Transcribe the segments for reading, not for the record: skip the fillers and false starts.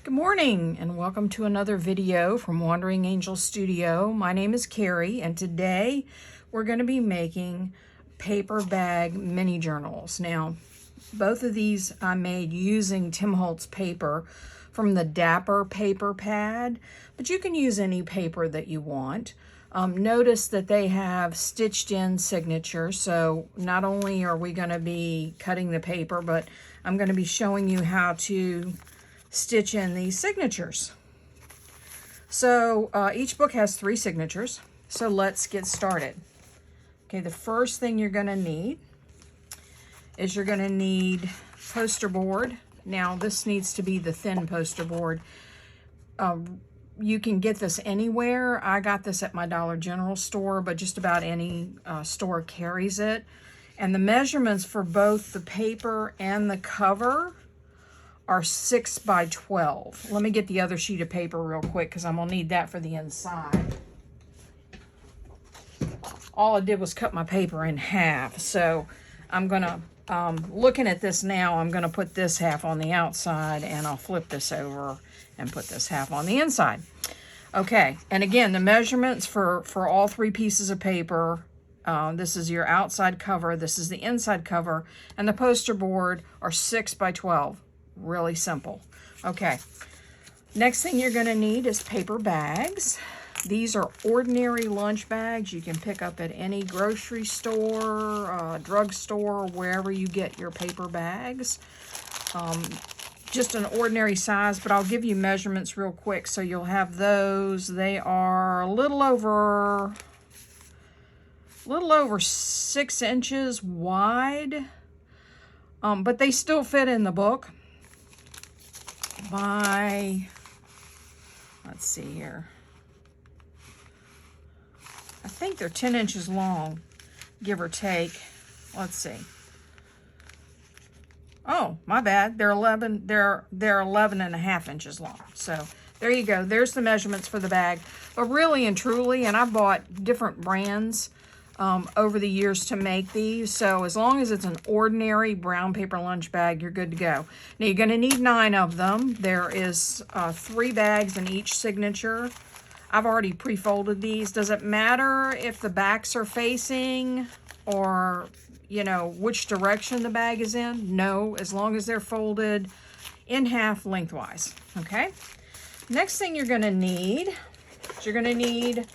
Good morning and welcome to another video from Wandering Angel Studio. My name is Carrie and today we're going to be making paper bag mini journals. Now, both of these I made using Tim Holtz paper from the Dapper paper pad, but you can use any paper that you want. Notice that they have stitched in signatures, so not only are we going to be cutting the paper, but I'm going to be showing you how to stitch in these signatures. So each book has 3 signatures, so let's get started. Okay, the first thing you're going to need is you're going to need poster board. Now this needs to be the thin poster board. You can get this anywhere. I got this at my Dollar General store, but just about any store carries it. And the measurements for both the paper and the cover are 6 by 12. Let me get the other sheet of paper real quick because I'm gonna need that for the inside. All I did was cut my paper in half. So I'm gonna, looking at this now, I'm gonna put this half on the outside and I'll flip this over and put this half on the inside. Okay, and again, the measurements for all 3 pieces of paper, this is your outside cover, this is the inside cover, and the poster board are 6 by 12. Really simple. Okay, next thing you're going to need is paper bags. These are ordinary lunch bags you can pick up at any grocery store, drugstore, wherever you get your paper bags. Just an ordinary size, but I'll give you measurements real quick so you'll have those. They are a little over 6 inches wide, but they still fit in the book. Let's see here. I think they're 10 inches long, give or take. Let's see. Oh, my bad. They're 11 and a half inches long. So there you go. There's the measurements for the bag. But really and truly, and I bought different brands over the years to make these. So as long as it's an ordinary brown paper lunch bag, you're good to go. Now you're going to need 9 of them. There is 3 bags in each signature. I've already pre-folded these. Does it matter if the backs are facing or, you know, which direction the bag is in? No, as long as they're folded in half lengthwise. Okay. Next thing you're going to need is you're going to need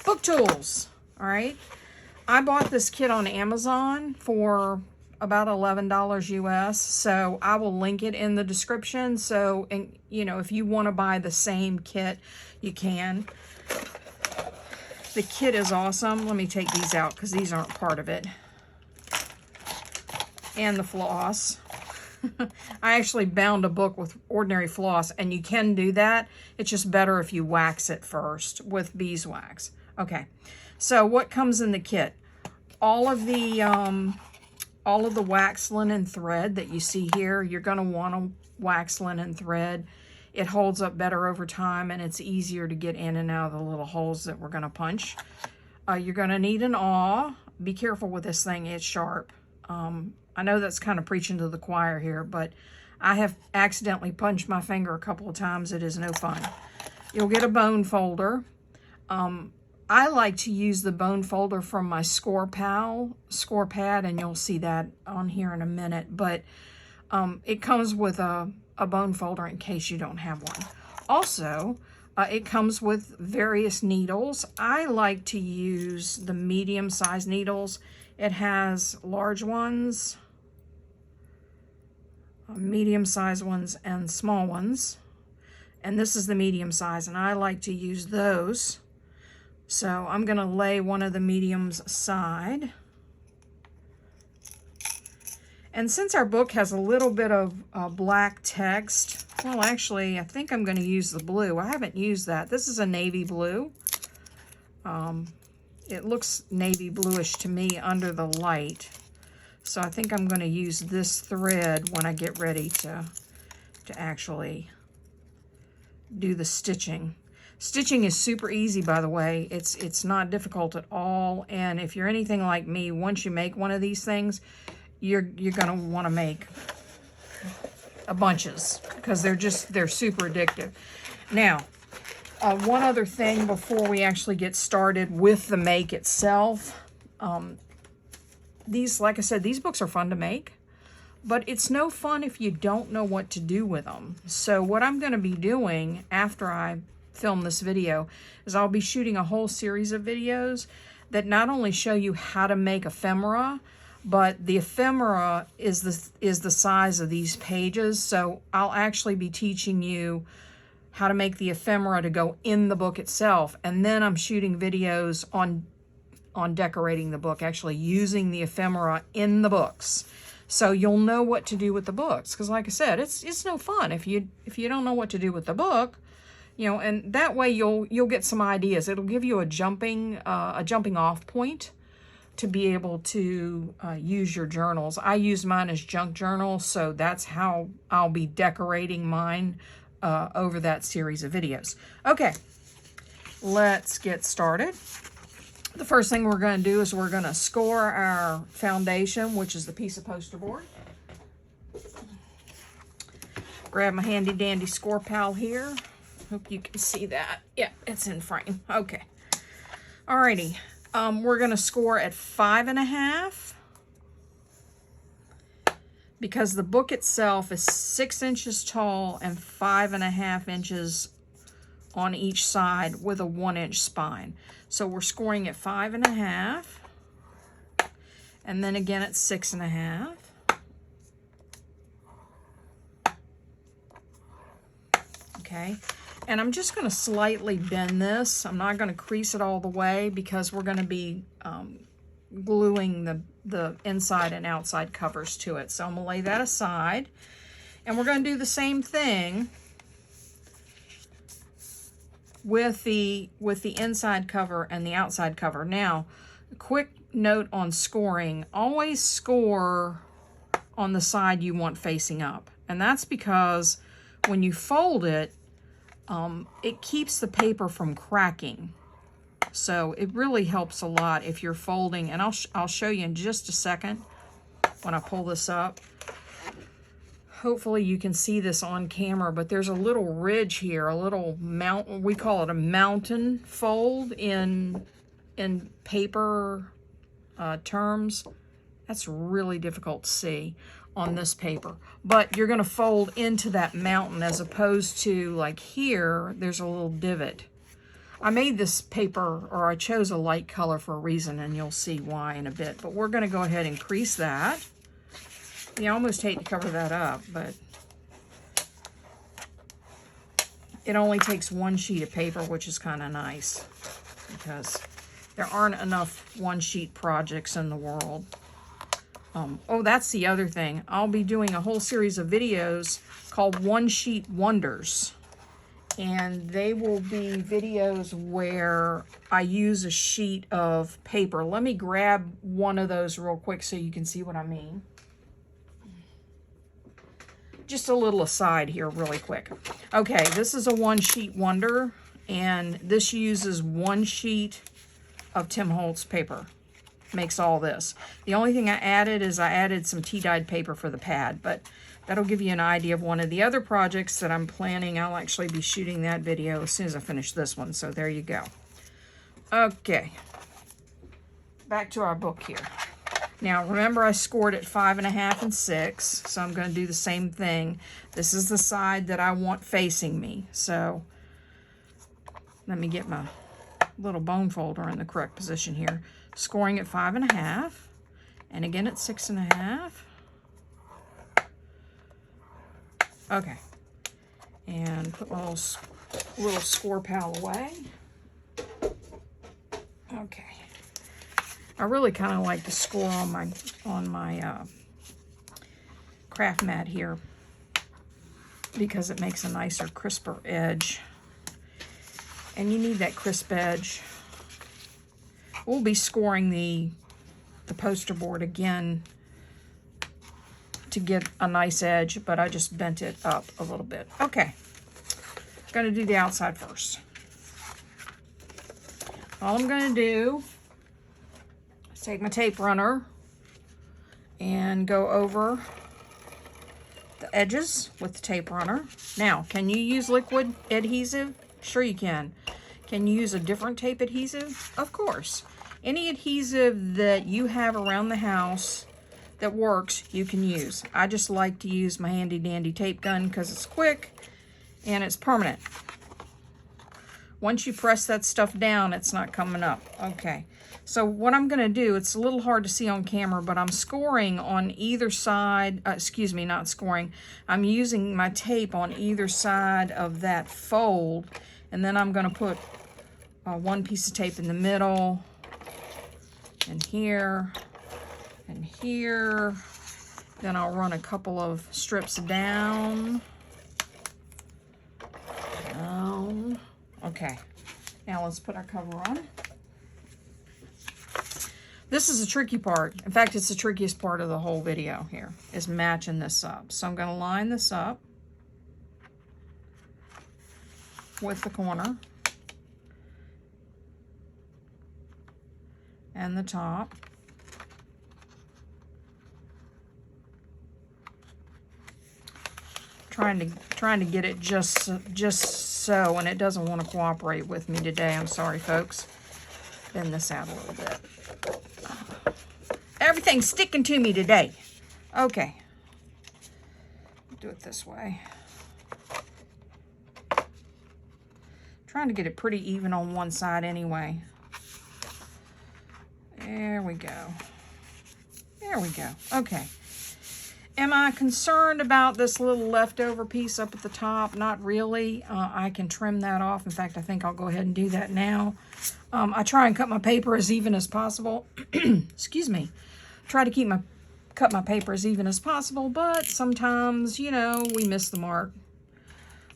book tools. All right. I bought this kit on Amazon for about $11 US, so I will link it in the description. So, and you know, if you want to buy the same kit, you can. The kit is awesome. Let me take these out because these aren't part of it. And the floss. I actually bound a book with ordinary floss, and you can do that. It's just better if you wax it first with beeswax. Okay. So what comes in the kit? All of the wax linen thread that you see here, you're going to want a wax linen thread. It holds up better over time and it's easier to get in and out of the little holes that we're going to punch. You're going to need an awl. Be careful with this thing, it's sharp. I know that's kind of preaching to the choir here, but I have accidentally punched my finger a couple of times. It is no fun. You'll get a bone folder. I like to use the bone folder from my score pad, and you'll see that on here in a minute, but it comes with a bone folder in case you don't have one. Also, it comes with various needles. I like to use the medium-sized needles. It has large ones, medium-sized ones, and small ones, and this is the medium size, and I like to use those. So I'm going to lay one of the mediums aside. And since our book has a little bit of black text, well, actually, I think I'm going to use the blue. I haven't used that. This is a navy blue. It looks navy bluish to me under the light. So I think I'm going to use this thread when I get ready to actually do the stitching. Stitching is super easy, by the way. It's not difficult at all. And if you're anything like me, once you make one of these things, you're going to want to make bunches because they're super addictive. Now, one other thing before we actually get started with the make itself. Like I said, these books are fun to make, but it's no fun if you don't know what to do with them. So what I'm going to be doing after I film this video is I'll be shooting a whole series of videos that not only show you how to make ephemera, but the ephemera is the size of these pages. So I'll actually be teaching you how to make the ephemera to go in the book itself. And then I'm shooting videos on decorating the book, actually using the ephemera in the books. So you'll know what to do with the books. Because like I said, it's no fun if you don't know what to do with the book. You know, and that way you'll get some ideas. It'll give you a jumping off point to be able to use your journals. I use mine as junk journals, so that's how I'll be decorating mine over that series of videos. Okay, let's get started. The first thing we're going to do is we're going to score our foundation, which is the piece of poster board. Grab my handy dandy score pal here. Hope you can see that. Yeah, it's in frame. Okay. Alrighty. We're going to score at 5.5 because the book itself is 6 inches tall and 5.5 inches on each side with a 1-inch spine. So we're scoring at 5.5 and then again at 6.5. Okay. And I'm just going to slightly bend this. I'm not going to crease it all the way because we're going to be gluing the inside and outside covers to it. So I'm going to lay that aside. And we're going to do the same thing with the inside cover and the outside cover. Now, a quick note on scoring. Always score on the side you want facing up. And that's because when you fold it, it keeps the paper from cracking. So it really helps a lot if you're folding. And I'll show you in just a second when I pull this up. Hopefully you can see this on camera, but there's a little ridge here, a little mountain. We call it a mountain fold in paper terms. That's really difficult to see on this paper, but you're going to fold into that mountain as opposed to like here, there's a little divot. I made this paper, or I chose a light color for a reason, and you'll see why in a bit, but we're going to go ahead and crease that. You almost hate to cover that up, but it only takes one sheet of paper, which is kind of nice because there aren't enough one-sheet projects in the world. Oh, that's the other thing. I'll be doing a whole series of videos called One Sheet Wonders. And they will be videos where I use a sheet of paper. Let me grab one of those real quick so you can see what I mean. Just a little aside here really quick. Okay, this is a one sheet wonder, and this uses one sheet of Tim Holtz paper. Makes all this. The only thing I added is I added some tea-dyed paper for the pad, but that'll give you an idea of one of the other projects that I'm planning. I'll actually be shooting that video as soon as I finish this one, so there you go. Okay, back to our book here. Now remember I scored at 5.5 and 6, so I'm going to do the same thing. This is the side that I want facing me, so let me get my little bone folder in the correct position here. Scoring at 5.5, and again at 6.5. Okay, and put my little score pal away. Okay, I really kind of like to score on my craft mat here because it makes a nicer, crisper edge, and you need that crisp edge. We'll be scoring the poster board again to get a nice edge, but I just bent it up a little bit. Okay, gonna do the outside first. All I'm gonna do is take my tape runner and go over the edges with the tape runner. Now, can you use liquid adhesive? Sure you can. Can you use a different tape adhesive? Of course. Any adhesive that you have around the house that works, you can use. I just like to use my handy dandy tape gun because it's quick and it's permanent. Once you press that stuff down, it's not coming up. Okay, so what I'm going to do, it's a little hard to see on camera, but I'm scoring on either side, excuse me, not scoring. I'm using my tape on either side of that fold, and then I'm going to put one piece of tape in the middle, and here, and here. Then I'll run a couple of strips down. Down. Okay, now let's put our cover on. This is the tricky part. In fact, it's the trickiest part of the whole video here, is matching this up. So I'm going to line this up with the corner and the top. Trying to get it just so, and it doesn't want to cooperate with me today. I'm sorry, folks. Bend this out a little bit. Everything's sticking to me today. Okay. Do it this way. Trying to get it pretty even on one side anyway. There we go. There we go. Okay. Am I concerned about this little leftover piece up at the top? Not really. I can trim that off. In fact, I think I'll go ahead and do that now. I try and cut my paper as even as possible. Excuse me. Try to cut my paper as even as possible, but sometimes, you know, we miss the mark.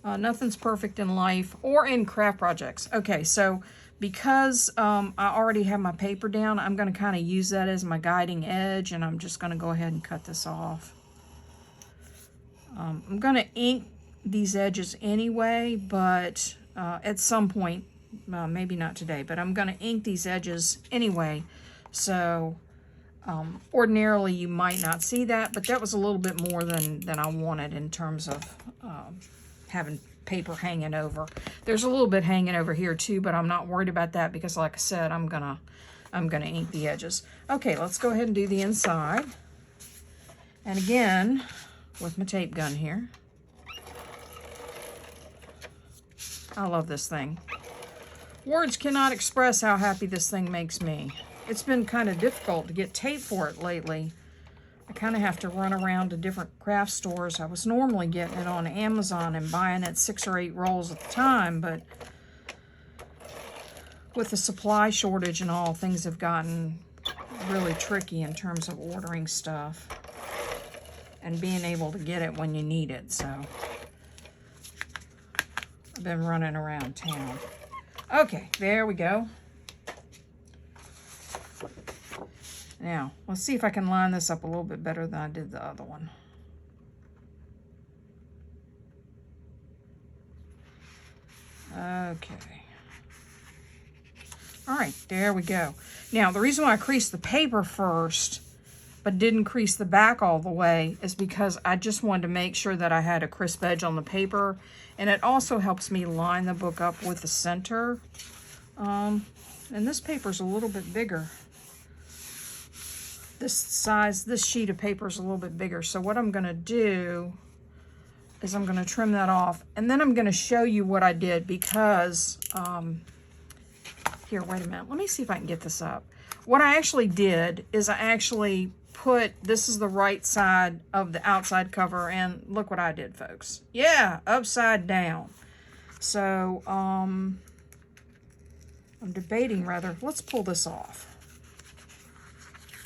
Nothing's perfect in life or in craft projects. Okay, so because I already have my paper down, I'm going to kind of use that as my guiding edge, and I'm just going to go ahead and cut this off. I'm going to ink these edges anyway, but at some point, maybe not today, but I'm going to ink these edges anyway. So ordinarily you might not see that, but that was a little bit more than I wanted in terms of having paper hanging over. There's a little bit hanging over here too, but I'm not worried about that because, like I said, I'm gonna ink the edges. Okay, let's go ahead and do the inside. And again, with my tape gun here. I love this thing. Words cannot express how happy this thing makes me. It's been kind of difficult to get tape for it lately. I kind of have to run around to different craft stores. I was normally getting it on Amazon and buying it 6 or 8 rolls at the time, but with the supply shortage and all, things have gotten really tricky in terms of ordering stuff and being able to get it when you need it. So I've been running around town. Okay, there we go. Now, let's see if I can line this up a little bit better than I did the other one. Okay. All right, there we go. Now, the reason why I creased the paper first, but didn't crease the back all the way, is because I just wanted to make sure that I had a crisp edge on the paper, and it also helps me line the book up with the center. And this paper's a little bit bigger. This sheet of paper is a little bit bigger. So what I'm gonna do is I'm gonna trim that off, and then I'm gonna show you what I did because, here, wait a minute. Let me see if I can get this up. What I actually did is I actually put, this is the right side of the outside cover, and look what I did, folks. Yeah, upside down. So, I'm debating rather, let's pull this off.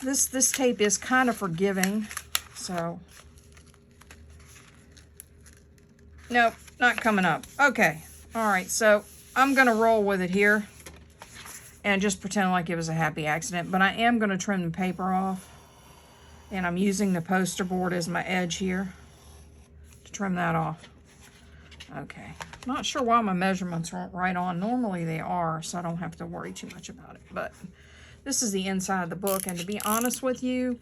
This tape is kind of forgiving, so. Nope, not coming up. Okay, all right, so I'm gonna roll with it here and just pretend like it was a happy accident, but I am gonna trim the paper off, and I'm using the poster board as my edge here to trim that off. Okay, not sure why my measurements weren't right on. Normally they are, so I don't have to worry too much about it, but this is the inside of the book, and to be honest with you,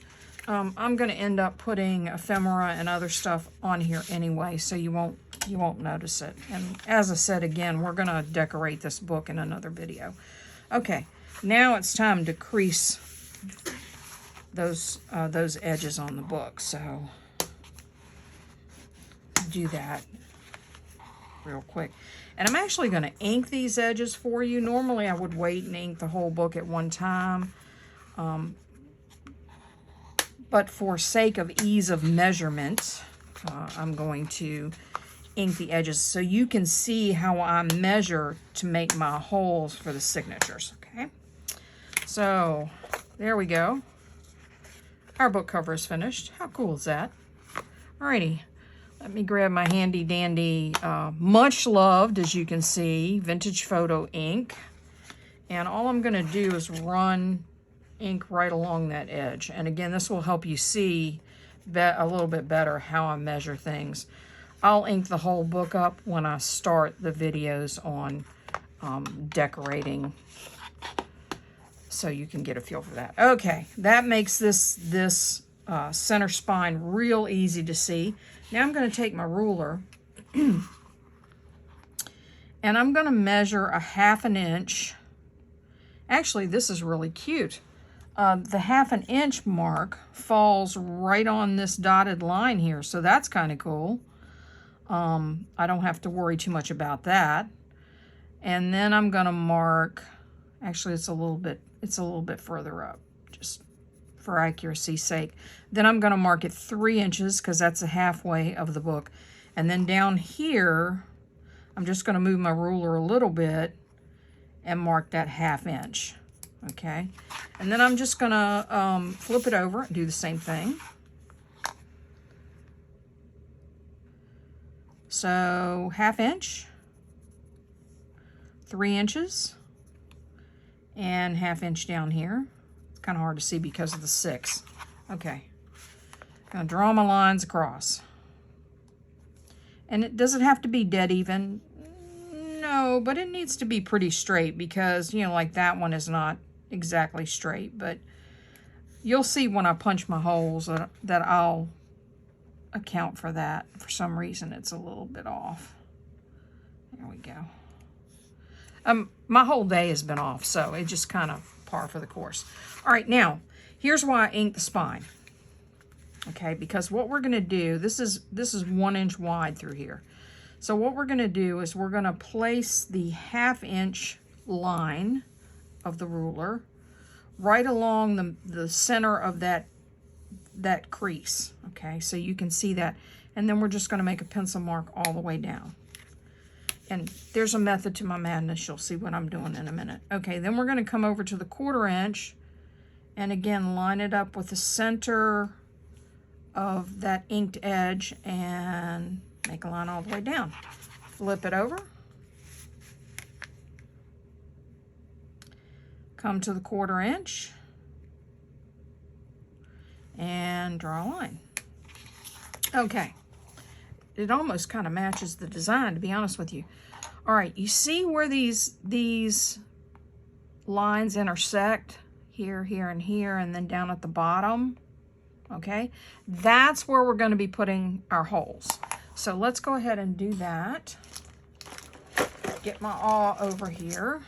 I'm going to end up putting ephemera and other stuff on here anyway, so you won't notice it. And as I said again, we're going to decorate this book in another video. Okay, now it's time to crease those edges on the book. So do that real quick. And I'm actually going to ink these edges for you. Normally I would wait and ink the whole book at one time. But for sake of ease of measurement, I'm going to ink the edges so you can see how I measure to make my holes for the signatures, okay? So, there we go. Our book cover is finished. How cool is that? Alrighty, let me grab my handy dandy, much loved, as you can see, vintage photo ink. And all I'm gonna do is run ink right along that edge. And again, this will help you see a little bit better how I measure things. I'll ink the whole book up when I start the videos on decorating, so you can get a feel for that. Okay, that makes this center spine real easy to see. Now I'm going to take my ruler and I'm going to measure a 1/2 inch. Actually, this is really cute. The 1/2 inch mark falls right on this dotted line here, so that's kind of cool. I don't have to worry too much about that. And then I'm going to mark, actually it's a little bit further up, just for accuracy's sake. Then I'm going to mark it 3 inches because that's the halfway of the book. And then down here, I'm just going to move my ruler a little bit and mark that 1/2 inch. Okay, and then I'm just gonna flip it over and do the same thing. So 1/2 inch, 3 inches, and 1/2 inch down here. It's kind of hard to see because of the 6. Okay, gonna draw my lines across. And it doesn't have to be dead even. No, but it needs to be pretty straight because, you know, like that one is not exactly straight, but you'll see when I punch my holes that I'll account for that. For some reason, it's a little bit off. There we go. My whole day has been off, so it's just kind of par for the course. All right, now, here's why I inked the spine. Okay, because what we're going to do, this is 1 inch wide through here. So what we're going to do is we're going to place the 1/2 inch line of the ruler right along the center of that crease. Okay, so you can see that. And then we're just going to make a pencil mark all the way down. And there's a method to my madness. You'll see what I'm doing in a minute. Okay, then we're going to come over to the 1/4 inch and again line it up with the center of that inked edge and make a line all the way down. Flip it over. Come to the 1/4 inch and draw a line. Okay, it almost kind of matches the design, to be honest with you. All right, you see where these lines intersect? Here, here, and here, and then down at the bottom. Okay, that's where we're going to be putting our holes. So let's go ahead and do that. Get my awl over here.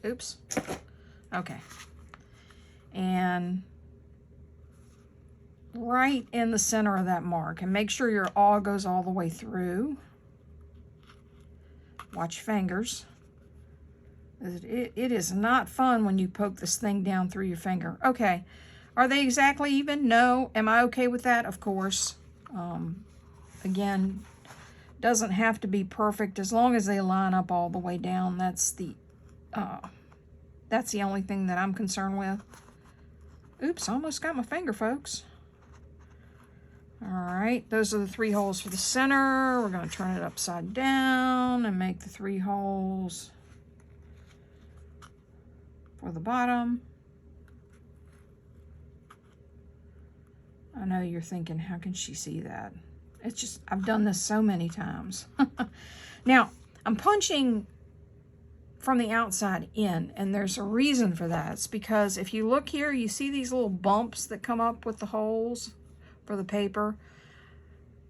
Oops. Okay. And right in the center of that mark. And make sure your awl goes all the way through. Watch your fingers. It is not fun when you poke this thing down through your finger. Okay. Are they exactly even? No. Am I okay with that? Of course. Again, doesn't have to be perfect as long as they line up all the way down. That's the only thing that I'm concerned with. Oops, almost got my finger, folks. All right, those are the 3 holes for the center. We're going to turn it upside down and make the 3 holes for the bottom. I know you're thinking, how can she see that? It's just, I've done this so many times. Now, I'm punching from the outside in, and there's a reason for that. It's because if you look here, you see these little bumps that come up with the holes for the paper.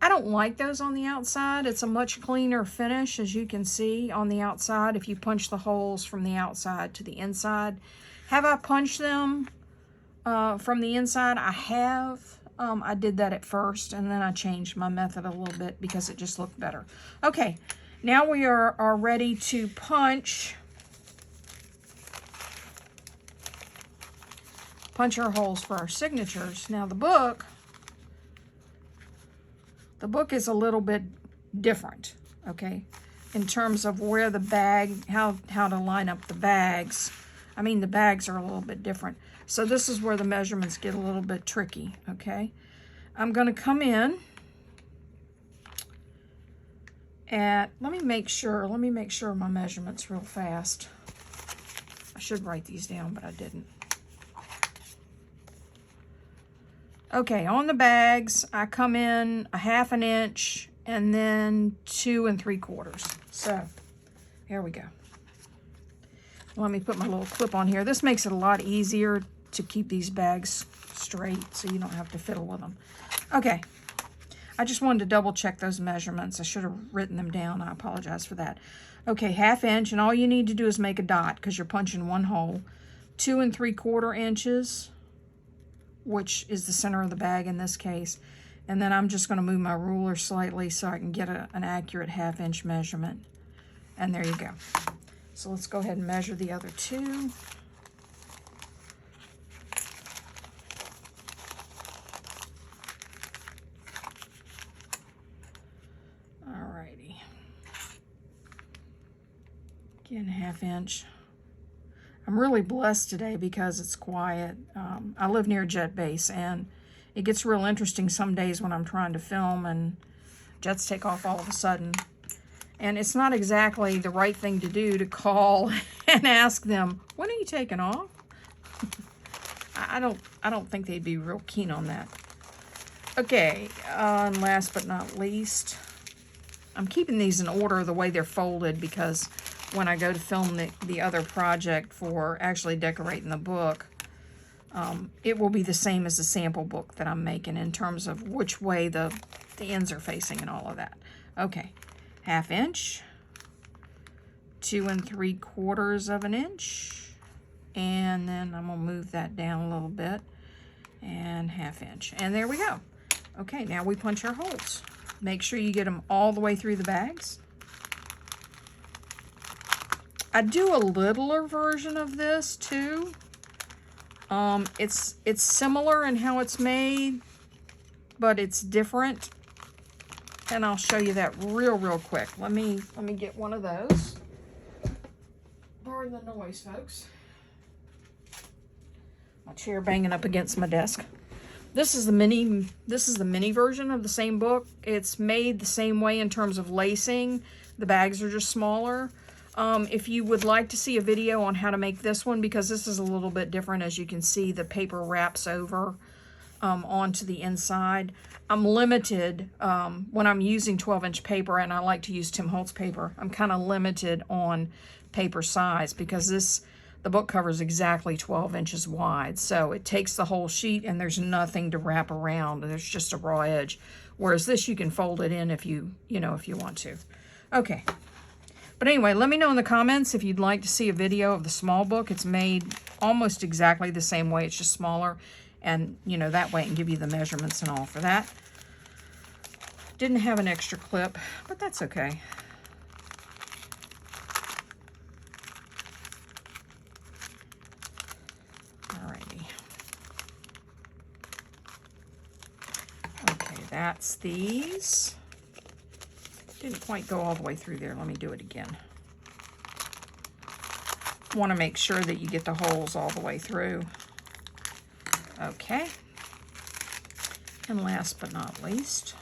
I don't like those on the outside. It's a much cleaner finish, as you can see on the outside, if you punch the holes from the outside to the inside. Have I punched them from the inside? I have. I did that at first, and then I changed my method a little bit because it just looked better. Okay, now we are ready to punch our holes for our signatures. Now the book is a little bit different, okay, in terms of where the bag, how to line up the bags. I mean, the bags are a little bit different. So this is where the measurements get a little bit tricky, okay? I'm going to come in at, let me make sure my measurements real fast. I should write these down, but I didn't. Okay, on the bags, I come in a 1/2 inch and then 2 3/4. So, here we go. Let me put my little clip on here. This makes it a lot easier to keep these bags straight so you don't have to fiddle with them. Okay, I just wanted to double check those measurements. I should have written them down. I apologize for that. Okay, 1/2 inch, and all you need to do is make a dot because you're punching one hole. 2 3/4 inches, which is the center of the bag in this case. And then I'm just going to move my ruler slightly so I can get an accurate 1/2 inch measurement. And there you go. So let's go ahead and measure the other two. Alrighty. Again, 1/2 inch. I'm really blessed today because it's quiet. I live near a jet base, and it gets real interesting some days when I'm trying to film and jets take off all of a sudden. And it's not exactly the right thing to do to call and ask them, when are you taking off? I don't think they'd be real keen on that. Okay, and last but not least, I'm keeping these in order the way they're folded because when I go to film the other project for actually decorating the book, it will be the same as the sample book that I'm making in terms of which way the ends are facing and all of that. Okay, 1/2 inch, 2 3/4 inch, and then I'm gonna move that down a little bit, and 1/2 inch, and there we go. Okay, now we punch our holes. Make sure you get them all the way through the bags. I do a littler version of this too. It's similar in how it's made, but it's different. And I'll show you that real quick. Let me get one of those. Pardon the noise, folks. My chair banging up against my desk. This is the mini version of the same book. It's made the same way in terms of lacing. The bags are just smaller. If you would like to see a video on how to make this one, because this is a little bit different, as you can see, the paper wraps over onto the inside. I'm limited when I'm using 12-inch paper, and I like to use Tim Holtz paper. I'm kind of limited on paper size because the book cover is exactly 12 inches wide. So it takes the whole sheet and there's nothing to wrap around. There's just a raw edge. Whereas this, you can fold it in if you want to. Okay. But anyway, let me know in the comments if you'd like to see a video of the small book. It's made almost exactly the same way. It's just smaller. And, that way I can give you the measurements and all for that. Didn't have an extra clip, but that's okay. Alrighty. Okay, that's these. Didn't quite go all the way through there. Let me do it again. Want to make sure that you get the holes all the way through. Okay. And last but not least,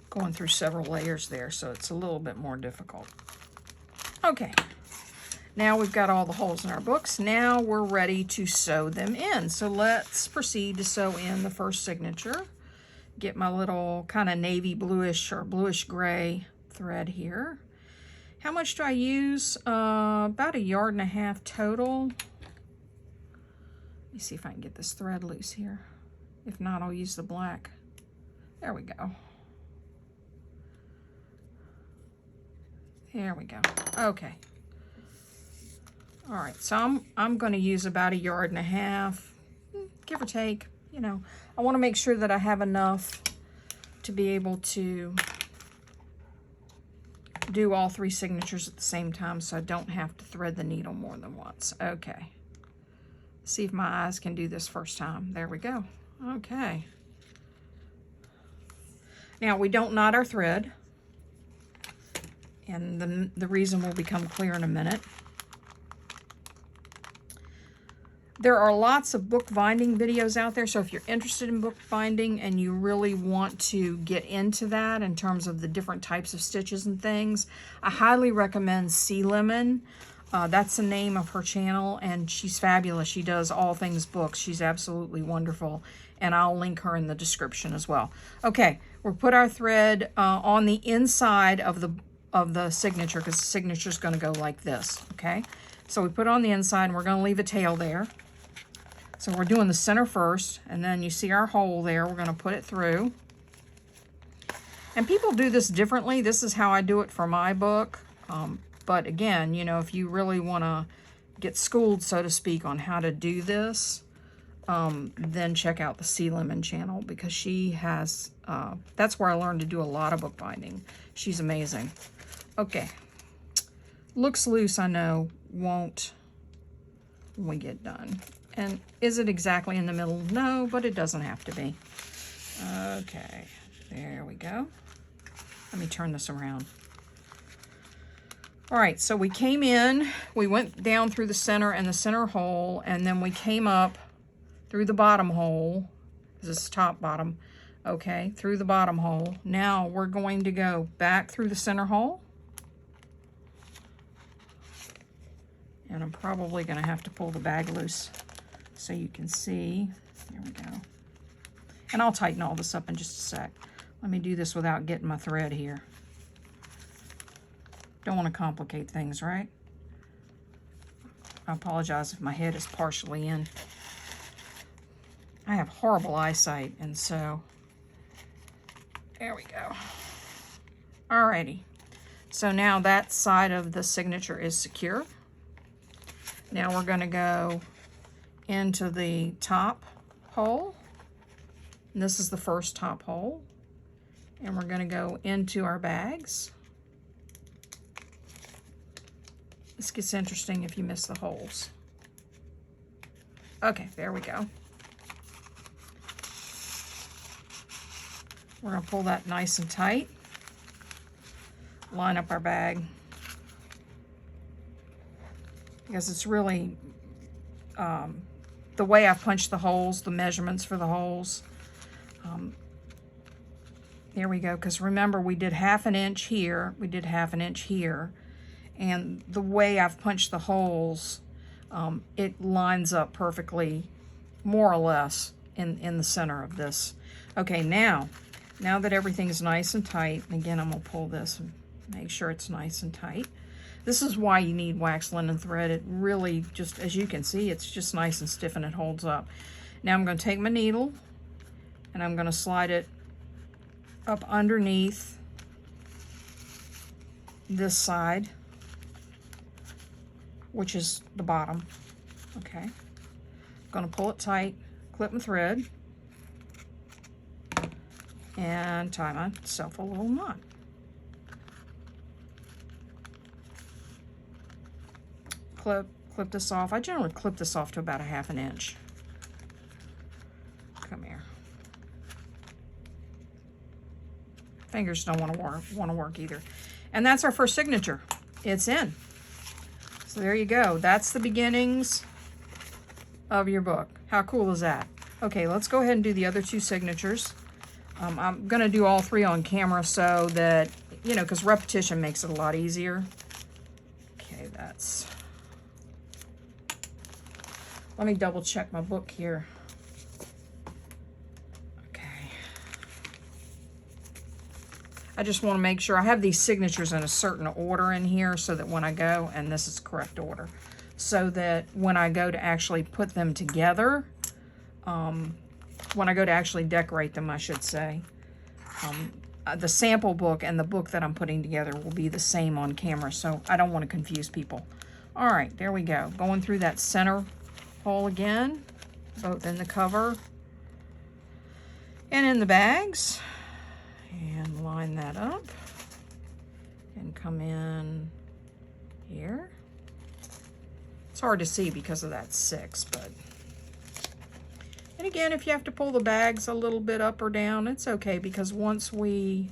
going through several layers there, so it's a little bit more difficult. Okay. Now we've got all the holes in our books. Now we're ready to sew them in. So let's proceed to sew in the first signature. Get my little kind of navy bluish or bluish gray thread here. How much do I use? About 1.5 yards total. Let me see if I can get this thread loose here. If not, I'll use the black. There we go. There we go. Okay. All right, so I'm going to use about 1.5 yards, give or take. You know, I want to make sure that I have enough to be able to do all 3 signatures at the same time, so I don't have to thread the needle more than once. Okay. See if my eyes can do this first time. There we go. Okay. Now we don't knot our thread, and the reason will become clear in a minute. There are lots of bookbinding videos out there, so if you're interested in bookbinding and you really want to get into that in terms of the different types of stitches and things, I highly recommend Sea Lemon. That's the name of her channel, and she's fabulous. She does all things books. She's absolutely wonderful, and I'll link her in the description as well. Okay, we'll put our thread on the inside of the signature, because the signature is going to go like this. Okay, so we put it on the inside, and we're going to leave a tail there. So we're doing the center first, and then you see our hole there. We're going to put it through. And people do this differently. This is how I do it for my book. But again, you know, if you really want to get schooled, so to speak, on how to do this, then check out the Sea Lemon channel, because she has, that's where I learned to do a lot of bookbinding. She's amazing. Okay. Looks loose, I know, won't when we get done. And is it exactly in the middle? No, but it doesn't have to be. Okay, there we go. Let me turn this around. All right, so we came in, we went down through the center and the center hole, and then we came up through the bottom hole. This is top bottom. Okay, through the bottom hole. Now we're going to go back through the center hole. And I'm probably going to have to pull the bag loose so you can see. There we go. And I'll tighten all this up in just a sec. Let me do this without getting my thread here. Don't want to complicate things, right? I apologize if my head is partially in. I have horrible eyesight, and so there we go. Alrighty. So now that side of the signature is secure. Now we're going to go into the top hole. And this is the first top hole. And we're going to go into our bags. This gets interesting if you miss the holes. Okay, there we go. We're going to pull that nice and tight. Line up our bag. Because it's really, the way I've punched the holes, the measurements for the holes. There we go, because remember we did 1/2 inch here, we did 1/2 inch here, and the way I've punched the holes, it lines up perfectly, more or less, in the center of this. Okay, now that everything's nice and tight, and again I'm going to pull this and make sure it's nice and tight. This is why you need wax linen thread. It really just, as you can see, it's just nice and stiff and it holds up. Now I'm going to take my needle and I'm going to slide it up underneath this side, which is the bottom. Okay. I'm going to pull it tight, clip my thread, and tie myself a little knot. Clip this off. I generally clip this off to about 1/2 inch. Come here. Fingers don't want to work either. And that's our first signature. It's in. So there you go. That's the beginnings of your book. How cool is that? Okay, let's go ahead and do the other 2 signatures. I'm going to do all 3 on camera so that, you know, because repetition makes it a lot easier. Okay, that's Let me double check my book here. I just want to make sure I have these signatures in a certain order in here so that when I go, and this is correct order, so that when I go to actually put them together, when I go to actually decorate them, I should say, the sample book and the book that I'm putting together will be the same on camera, so I don't want to confuse people. All right, there we go. Going through that center hole again, both in the cover and in the bags. And line that up and come in here. It's hard to see because of that 6, but, and again, if you have to pull the bags a little bit up or down, it's okay, because once we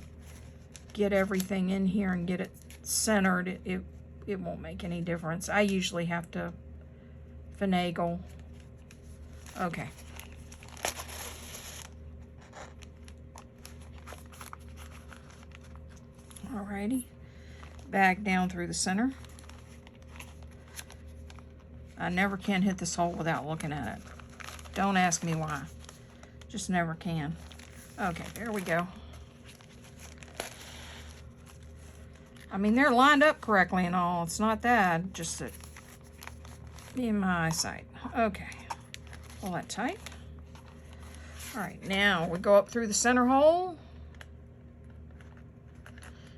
get everything in here and get it centered, it won't make any difference. I usually have to finagle. Okay. Alrighty, bag down through the center. I never can hit this hole without looking at it. Don't ask me why. Just never can. Okay, there we go. I mean, they're lined up correctly and all. It's not that, just that in my eyesight. Okay, pull that tight. Alright, now we go up through the center hole.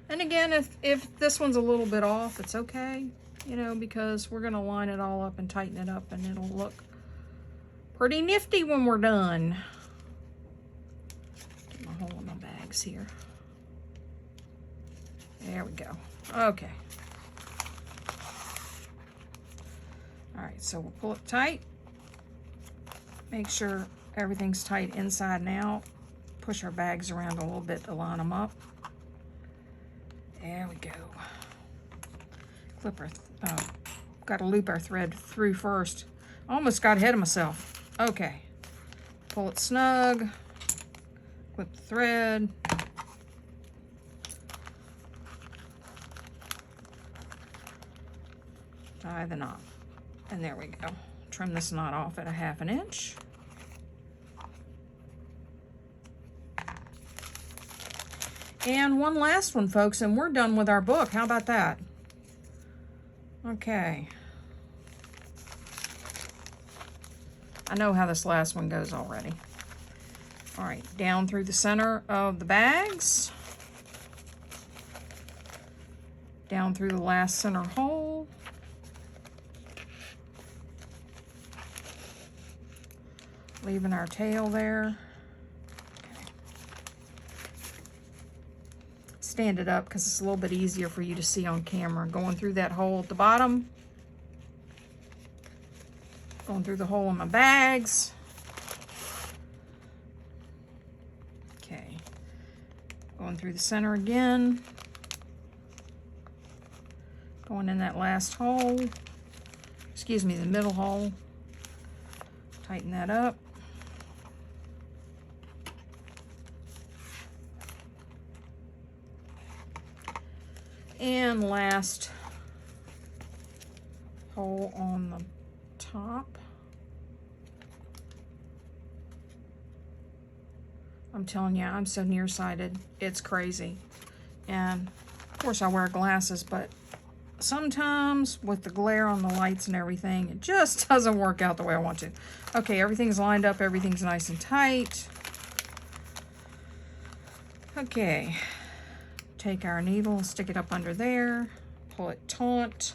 And again, if this one's a little bit off, it's okay, you know, because we're going to line it all up and tighten it up, and it'll look pretty nifty when we're done. Get my hole in my bags here. There we go. Okay. All right, so we'll pull it tight. Make sure everything's tight inside and out. Push our bags around a little bit to line them up. There we go. Clip our, got to loop our thread through first. Almost got ahead of myself. Okay. Pull it snug. Clip the thread. Tie the knot. And there we go. Trim this knot off at a 1/2 inch. And one last one, folks, and we're done with our book. How about that? Okay. I know how this last one goes already. All right, down through the center of the bags. Down through the last center hole. Leaving our tail there. Stand it up because it's a little bit easier for you to see on camera. Going through that hole at the bottom. Going through the hole in my bags. Okay. Going through the center again. Going in that last hole. Excuse me, the middle hole. Tighten that up. And last hole on the top. I'm telling you, I'm so nearsighted, it's crazy. And of course I wear glasses, but sometimes with the glare on the lights and everything, it just doesn't work out the way I want to. Okay, everything's lined up, everything's nice and tight. Okay. Take our needle, stick it up under there, pull it taut,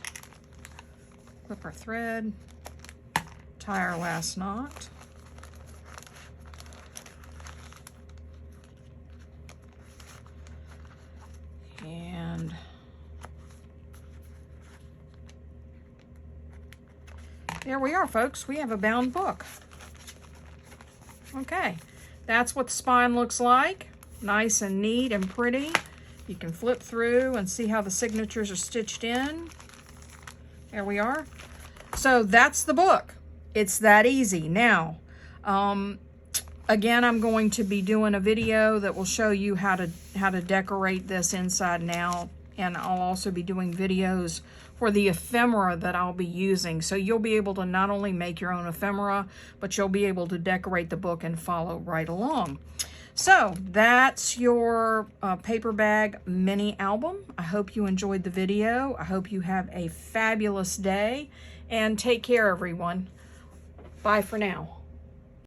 clip our thread, tie our last knot. And there we are, folks. We have a bound book. Okay, that's what the spine looks like. Nice and neat and pretty. You can flip through and see how the signatures are stitched in. There we are. So that's the book. It's that easy. Now, again, I'm going to be doing a video that will show you how to decorate this inside and out. And I'll also be doing videos for the ephemera that I'll be using. So you'll be able to not only make your own ephemera, but you'll be able to decorate the book and follow right along. So that's your paper bag mini album. I hope you enjoyed the video. I hope you have a fabulous day, and take care, everyone. Bye for now.